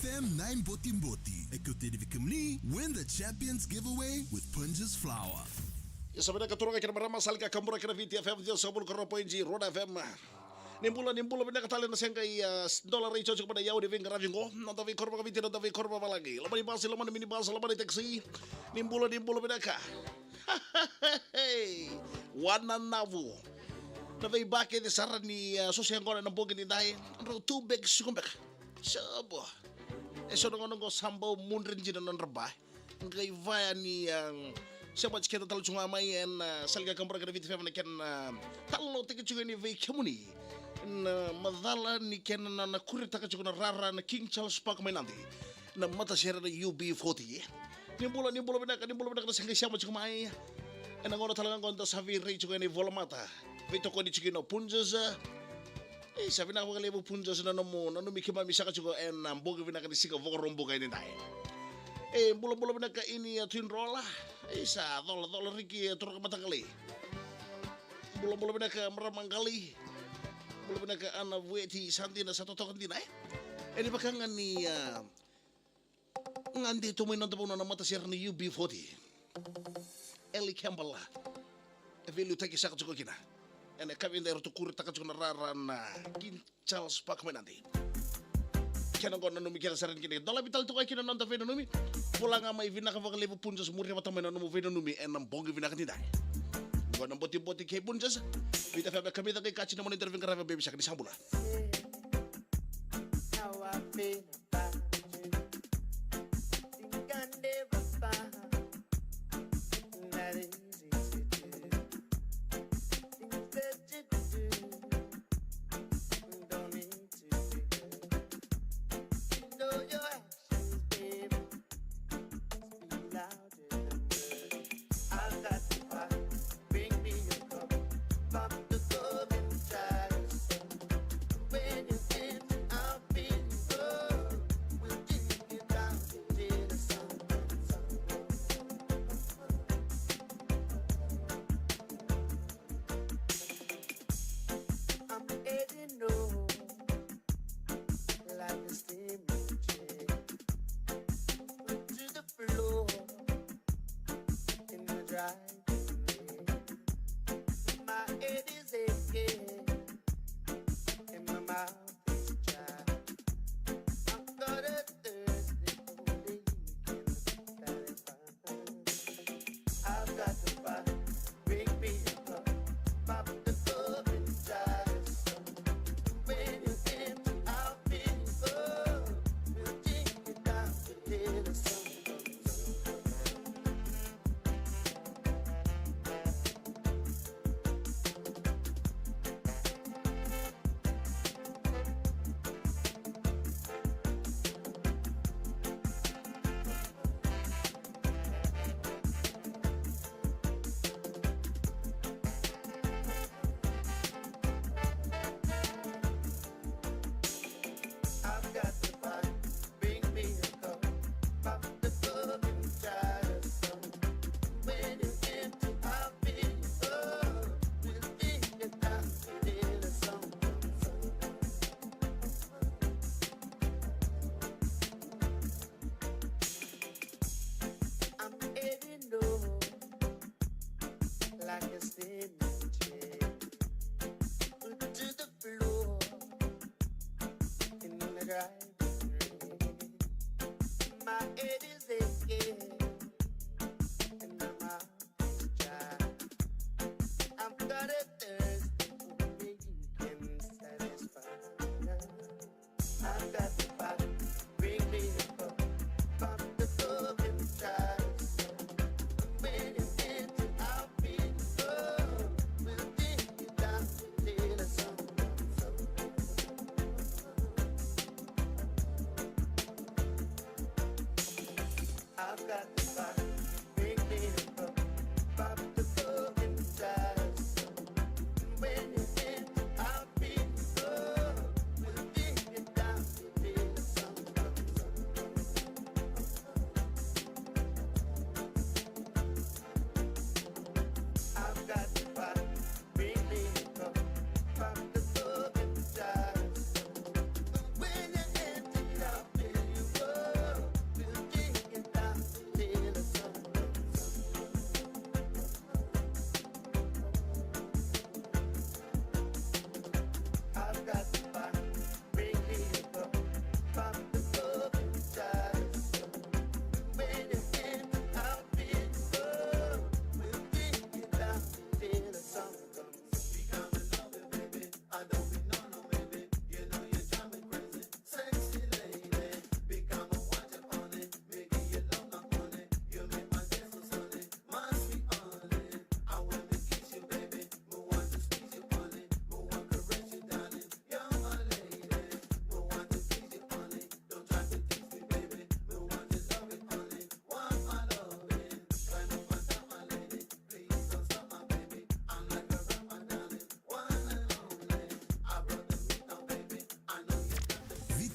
VitiFM 9 Botiboti. Écoutez de Vicamni, win the Champions Giveaway with Punjas Flour. Sabi na katurang kay marama salga kamura kay VitiFM dia sabul koropoinji Roda FM. Nimbula pinakatali na siyang kay dollar rate chocho pada yaw di ving ravingo. Nanta vi korba kaviti nanta vi korba malagi. Laman ni basi laman ni mini basi laman ni taxi. Nimbula pinaka. Hey, wananavu. Na vai bake de sarra ni sosiyang kona ng bugin ni dahil. Ano tubig sukumbek. Sabo. Eso nung sambaw mundrin jina ng rabah. Ang kay vaya ni siapa kita tahu cuma main salga kampura kena VitiFM ni kan tahu tiket juga ni vai kemuni. Madala ni kan na kurit tak juga na rara na King Charles Park main nanti. Na mata share na UB40. Ni bola pinaka na sangga siapa cuma main. Enang orang talagang konta sabi ray juga ni volamata. Vito ko ni Kei Punjas. Sabi na ako kalibo Punjas na namo mikima misaka juga boga pinaka ni sika vokorombo kay ni dai. Bola pinaka ini twin roll lah. Sa dola riki turun mata kali. Bola pinaka meramang kali. Bola pinaka ana weti santi na satu token din ay. Ini bakangan ni ngandi tumoy nang tapunan na mata siya ni UB40. Ellie Campbell lah. Evelu taki saka juga kina. Ene kami ndero to kurit taka juga rara na King Charles Park nanti. Kena ko nanu mikir saran kini. Dola bital to kay kina nanta fe nanu mi. Pulang ama ivina ka vakalevo Punjas murri mata mena nanu fe nanu mi enam bongi vina ka tinday. Ko nang Botiboti Kei Punjas. VitiFM kami taki kachi na mo interview ka rafa baby saka ni sambula. How I feel about you. Think I never found that easy to do. Things that you do don't need to be good. You know your actions, baby, speak louder than words. I've got to fight. Bring me a cup from the club and try to sing. When you're dancing, I'll be good. We'll take it down till the sun comes up. I'm heading home like a steaming train. Foot to the floor in the driving lane. My head is aching and my mouth is dry. I've got a thirsty only you can satisfy. I've got to find, bring me a cup, pop the club and try to sing. When you're empty, I'll feel good. We'll take it down till the sun comes up. I've got to find, bring me a cup, pop the club and try to sing. When it's empty, I'll feel good. We'll take it down till the sun comes up. I'm heading home like a steaming train. Foot to the floor in the driving rain. My head is aching and my mouth is dry. I've got a thirst only you can satisfy. I've got to fight, bring me a cup, pop the club and try to sing. When it's empty, I'll feel good. We'll take it down till the sun comes up. I've got to fight, bring me a cup, pop the club and try to sing. When it's empty, I'll feel good. We'll take it down till the sun comes up. I've got to fight, bring me a cup, pop the club and try to sing. When you're empty, I'll feel you.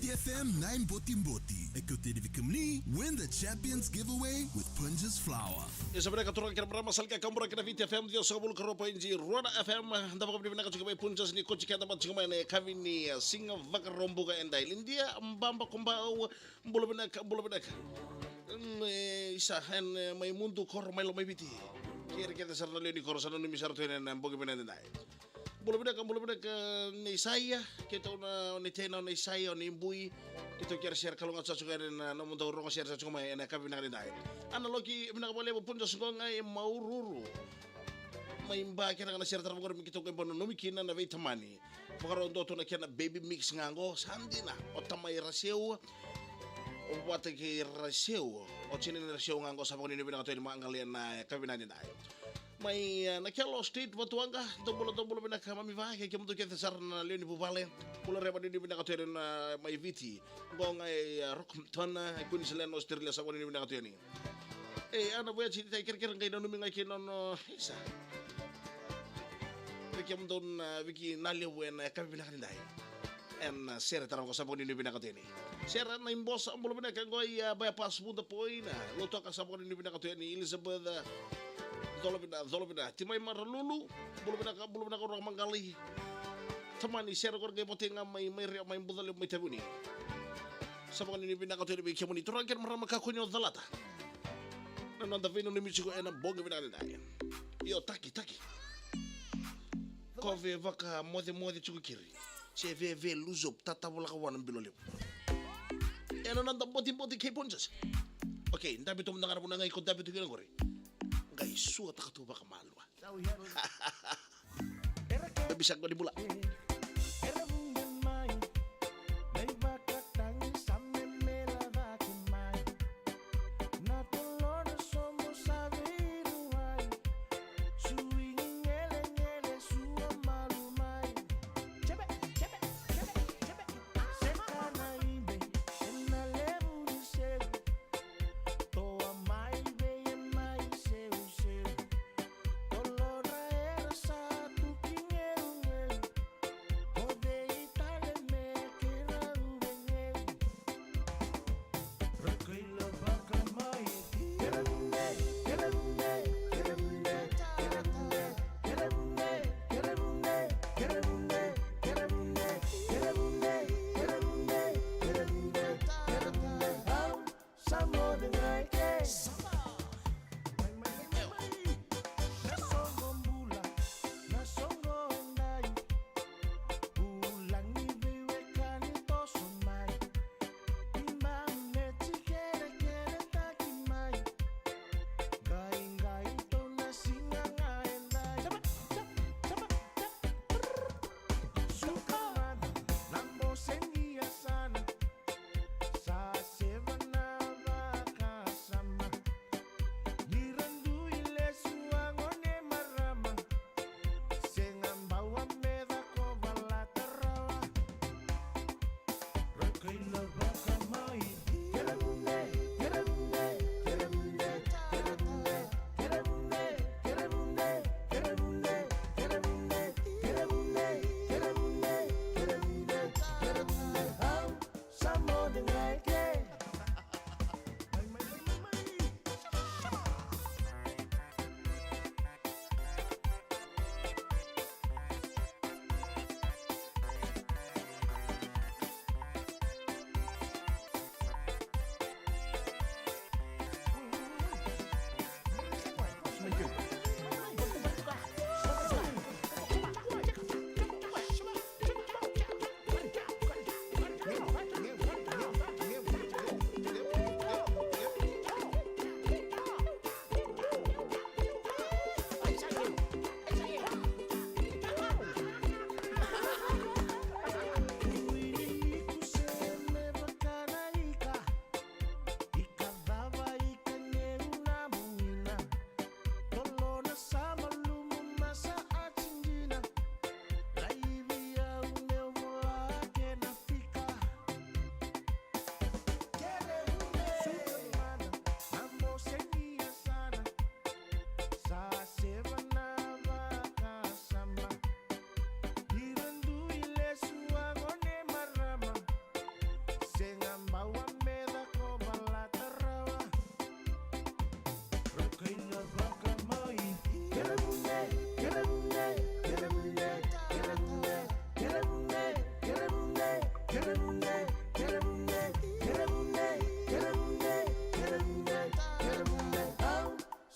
VitiFM 9 Botiboti. Écoutez de Vicamni, win the Champions giveaway with Punjas Flour. Sebenarnya keturunan kira meramasal ke kamu kira VitiFM dia sabul keropa inji Ruana FM dapat kami bina juga Punjas ni coach kita dapat juga ni kami ni singa vakar rombo ka endai India mbamba kumbau bulu bina isa hen mai mundu kor mai lo mai biti kira kita sarna ni kor sarna ni misar tu ni nambogi bina endai bulu bina ni saya kita ni tena ni saya ni bui itu kira share kalau nggak cocok dengan namun tahu orang share cocok mai enak kami nak endai analogi bina boleh pun jauh ngai mau ruru maimba kira kana share tarapagor mikito ko bono nomikina na veitamani pagaro ndo to na kena baby mix ngango sandina otamai raseu o wate ki raseu o chini raseu ngango sa pagoni bina to ma ngalian na kabina ni dai mai na kelo street watuanga do bolo bina kama mi va ke kemuto ke sar na leni buvale pula reba ni bina to na mai viti ngonga rock tona kun selen australia sa pagoni bina to ni ana voy a chiti kira ngai no mi ngai kino isa Vicky don Vicky naliwen kami pinakandai en sera tarang ko sa pagni ni pinakateni sera na imbos ang bulo pinakanggoy bypass mo da poin luto ka sa pagni ni pinakateni Elizabeth Zolobina timay maralulu bulo pinaka orang manggali tamani sera ko gay potinga may budal may tabuni sa pagni ni pinakateni Vicky mo ni turangker marama ka kunyo dalata nananda vino ni michiko en boga pinakandai yo taki Kove vaka mode chukukiri. Se ve luzo tata wala kawan bilolip. Eno nanda Botiboti Kei Punjas. Okay, ndabi to mnangara puna ngai ko ndabi to kinagore. Ngai suwa takatu baka malwa. Bisa ko di bula.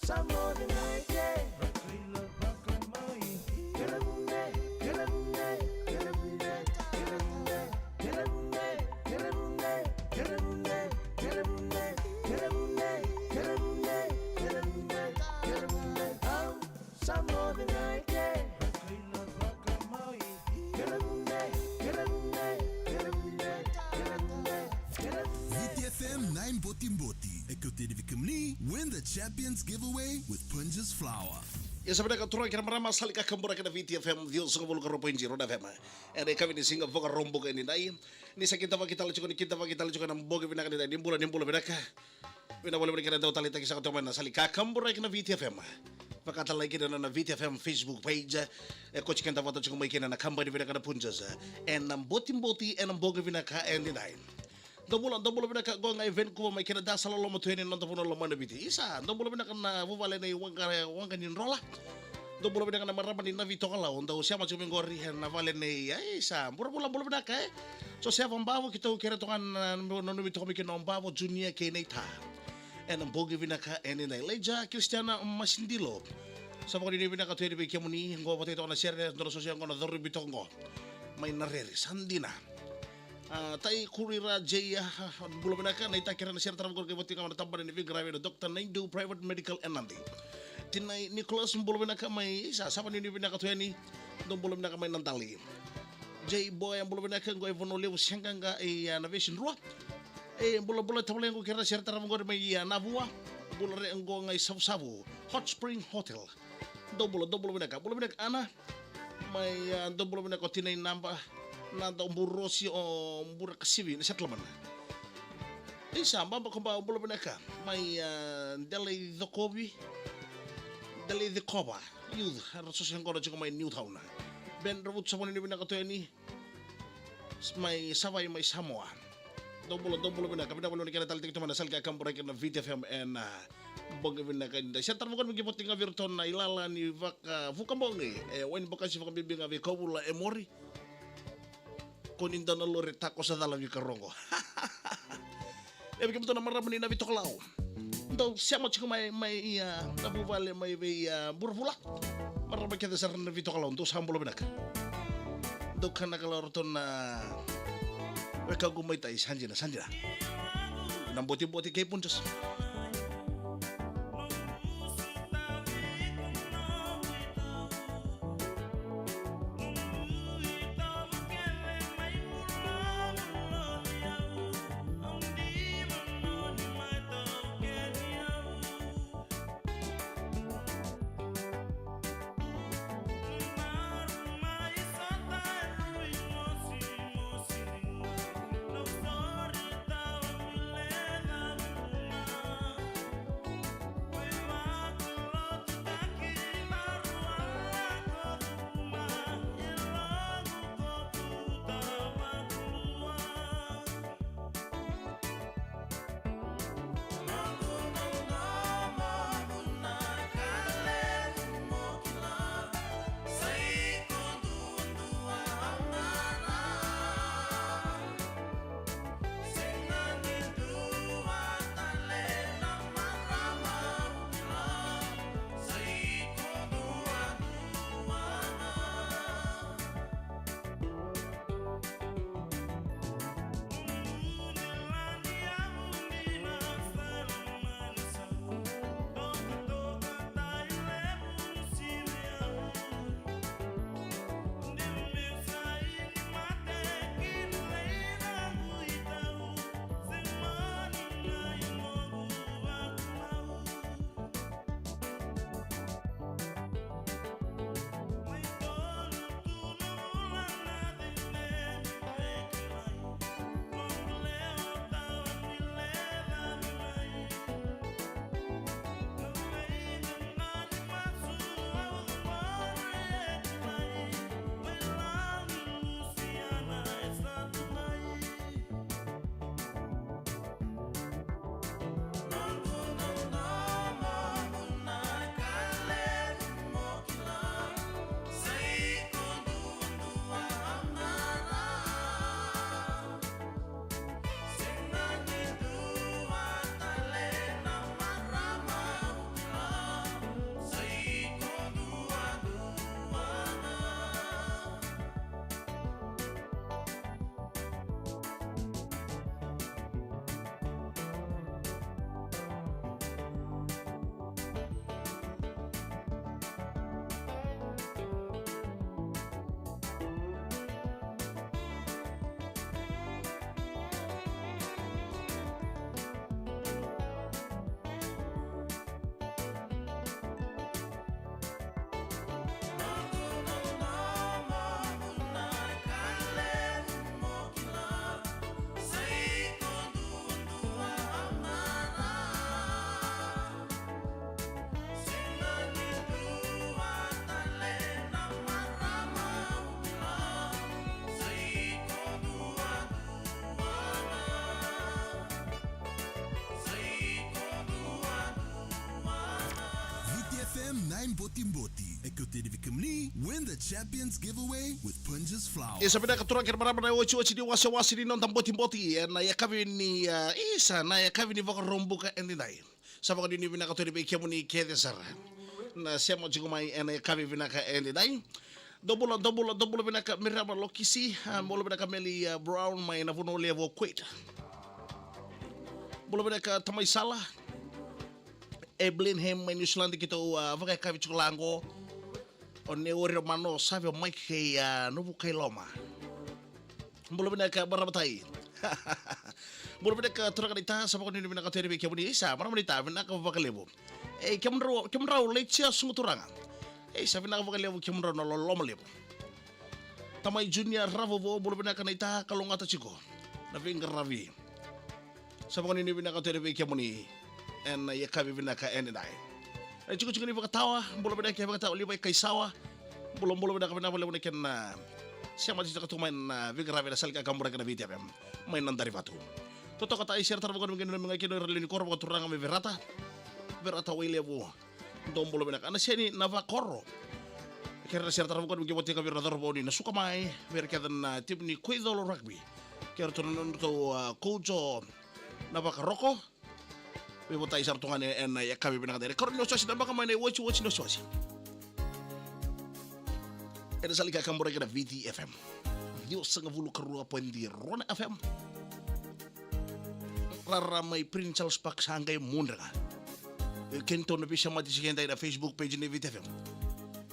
some more than I can. Some more than I can. VitiFM 9 Botiboti Kei Punjas win the champions giveaway with Punjas flour. Ya saudara katura kira marama sali ka kambura kana VitiFM dio sunga bulu karo poin jiro da fema. Ere kami ni singa voka rombo ka ni dai. Ni sakita va kita lucu na mboge vina kana ni nimbula beraka. Vina boleh berikan tahu tali taki sakata mana sali ka kambura kana VitiFM. Pakata lagi na VitiFM Facebook page. Coach kenta foto chiko mai kena na kambari vina kana Punjas. En nam botimboti en nam mboge vina ka en ni dai. Dombulan bina ka go nga event ko may kinada sa lolo mo tuhin non tapuno lo mana biti isa dombulan bina ka na vuvale na wanga ni rola dombulan bina ka na marama ni na vito kala onda usia ma chuming gori na vale ni isa bulan bina ka so sia vambavo kita kira to kan no vito ko mikin ombavo junior ke neita en bogi bina ka en na leja Cristiana Masindilo sa mo ni bina ka tuhin bi kemuni ngo pati to na share no sosial ngo na dorri bito ngo may narere sandina tai kurira jaya bulan benaka na itakira na share taram gorge boti kamana tamban ni grave Dr. Naindu Private Medical and Nandi tinai Nicholas bulan benaka may isa sama ni benaka to yani dong bulan benaka may nantali jay boy ang bulan benaka ngo evono lew senganga navation ruwa bulan tamle ngo kira share taram gorge may navua bulan re ngo ngai sabu Hot Spring Hotel dong bulan benaka ana may dong bulan benaka tinai namba nanda umburosi o umbura kasivi na settlement isa mbamba komba umbulo benaka may deli the koba youth raso sengora chiko may new town ben robot sa ni benaka to ni may savay may Samoa dombulo benaka bina ni kana taltik to man sal ka kambura kana VitiFM and bog benaka inda siya tarmo kon magipot nga virton na ilala ni vukambongi when bakasi vakambibinga vi kobula emori koninda na lore tako sa dalam yung karongo. Ebi kamuto na maramani na bito kalao. Ito siya mo chiko may nabuvale may burfula. Maramani kita sa na bito kalao. Ito sa hambulo binak. Ito ka nakalaro to na weka gumay tayo sanjina. Nang Botiboti Kei Punjas. Botiboti é que eu te divikamli win the Champions Giveaway with Punjas Flour. Isa pina katurang kirmarama na wachi-wachi ni wasi-wasi ni nong Botiboti na yakabi ni isa na yakabi ni vakarombo ka endinay. Sa mga din pina katuri pa ikiamo ni Kede Sara. Na siya mo chigumay na yakabi pina ka endinay. Double pina ka mirama lokisi. Molo pina ka Meli Brown may napuno levo kwit. Molo pina ka tamay sala. Evelyn Hem may New Zealand kito vakai kavi chulango o ne ori mano sabe o Mike kay nobu kay loma mbulo bina ka barabatay mbulo bina ka trakanita sa pagkon ni bina ka tere kemo ni isa maramanita bina ka vakalebo kemra lecia sunguturanga sa bina ka vakalebo kemra no loma lebo tamay junior ravo mbulo bina ka naita kalungata chiko na vinga ravi sa pagkon ni bina ka tere kemo ni en yakabi bina ka endinay. Ay chico ni bakatawa, bulo bina ka bakatawa libay kay sawa. Bulo bina ka bina bulo ken siya mati ka tumain na vigra vela salga kamura ka na VitiFM. May nandarivatu. Toto ka tayo share tarbo ko ng mga kino relini korbo ko turanga me verata. Verata way levo. Dom bulo bina ka na siya ni Navakoro. Kaya share tarbo ko ng giboti ka virador bo ni nasuka mai ver ka dan tim ni Kuidolo rugby. Kaya tunon to Kojo Navakaroko. Vivo tayo sa tungan en yakabi pinakadere. Karon no sosi tamba ka may watch no sosi. Era salika kambura ka na VitiFM. Dios sa ngavulu karua po hindi Rona FM. Rara may Prince Charles Park sa hangay muna nga. Kento na bisa matisigyan tayo na Facebook page ni VitiFM.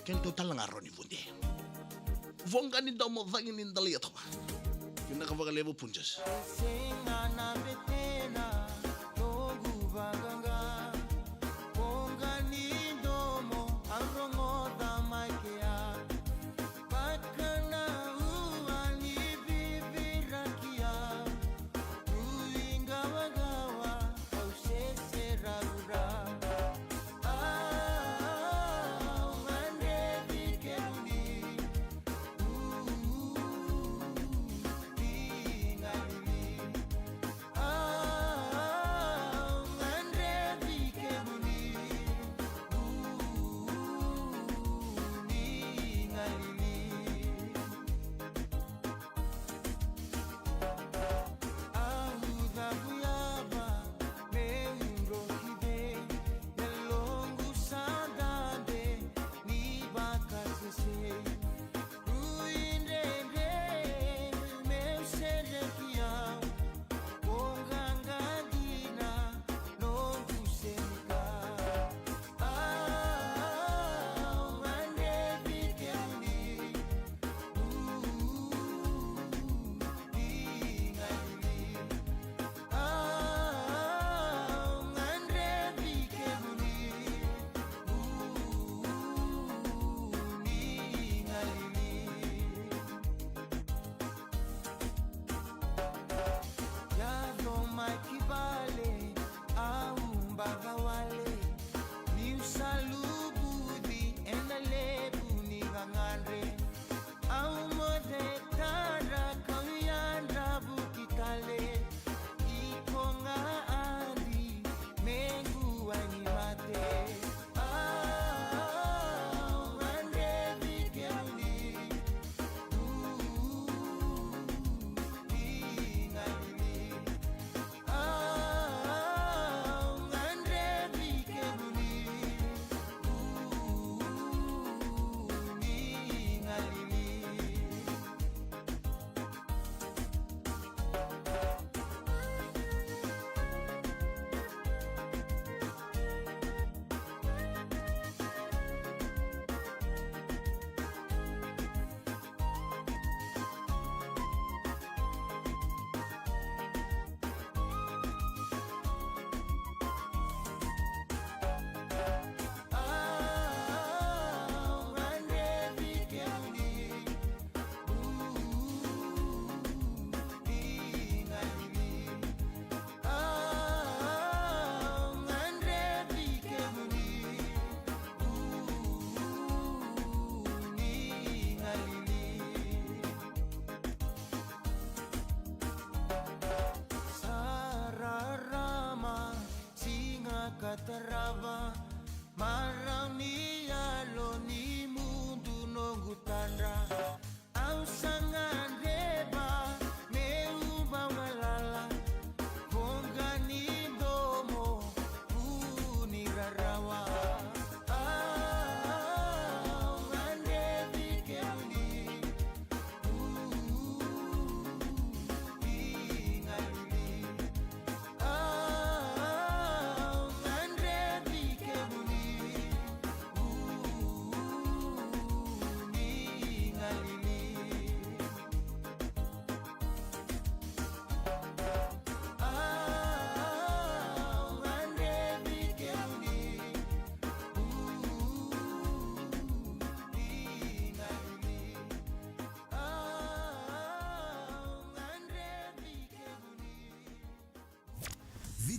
Kento talang araw ni Bundi. Vongganin daw mo vangin in daliato. Yung nakavagalebo punjas.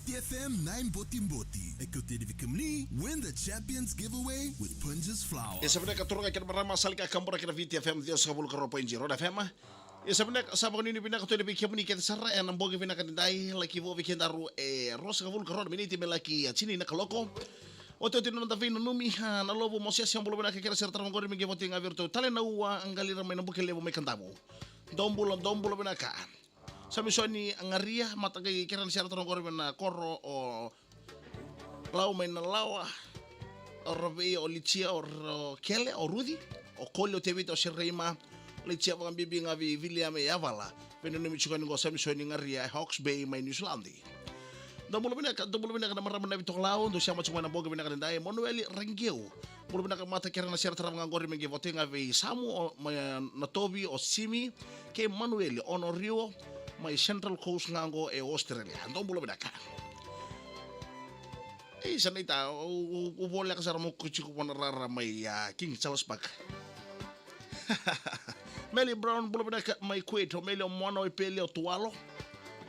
VitiFM 9 Botiboti. Ek kau tedi vikamli, win the Champions Giveaway with Punjas Flour. Sebenarnya katurungan kira marama salika kambura kira VitiFM Dios kabul karo poin jiro da fema. Sebenarnya sabang ini bina kato lebi kiamuni kita sarra en ambogi bina kadindai laki vo vikendaru rosa kabul karo miniti melaki chini na kaloko. Oto tino na vino numi na lobo mosia siambulo bina kira serta ngori mingi voti ngavirtu tale na uwa angalira mai nambuke levo mai kantabu. Dombulo bina ka. Sami soni angaria matagai kira serta ngori bina koro o lau mai na lawa o rabi o licia o kele o rudi o kole o tevita o serreima licia vakan bibi ngavi William e avala peno nemi chukani go sami soni ngaria Hawks Bay mai New Zealand. Dombulo bina kana marama na bitok lao ndo siama chukana boga bina kana dai Manueli Rangeu mulo bina mata kira na serta ngori mengi vote ngavi Samu o na Tobi o Simi ke Manueli Honorio mai Central Coast ngango e Australia. Dombulo bina kana sanita o boleh kasar mo kuciku panarara may King Charles Park. Meli Brown belum ada may Kuwait o Meli Mono Pele o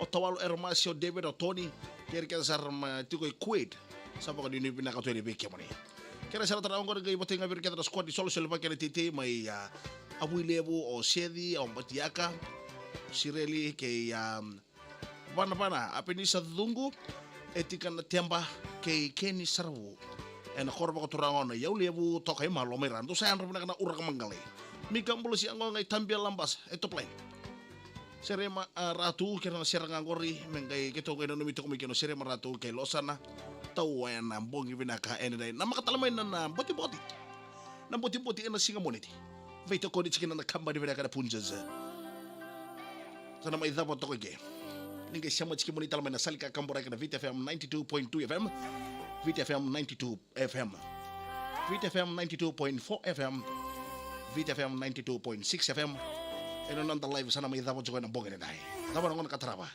Tawalo Ermasio David o Tony kira kasar tiko Kuwait sapa kan ini pinaka to ile beke moni. Kira sara tara ngor gai botenga bir kira squad di solo selva kira titi may Abu Lebu o Sedi o Batiaka Sireli ke bana apeni sa dungu etika na temba ke Kenny Sarwu en korba ko turangon ya lebu tokai malo meran tu saya rubna kana urak mangale mikam bulu si anggo ngai tambia lambas eto play serema ratu kira seranga ngori mengai keto ko no mito kumikino serema ratu ke losana tau en bongi binaka en dai nama katalmai na botiboti en singa moneti veito ko dichikina na kamba di binaka punjas sana mai dabo to ke ninguém chama de que monita na salika kambora na VitiFM 92.2 FM, VitiFM 92 FM, VitiFM 92.4 FM, VitiFM 92.6 FM. E non anda live sana mai davo jogo na bonga dai. Davo na ngona katraba.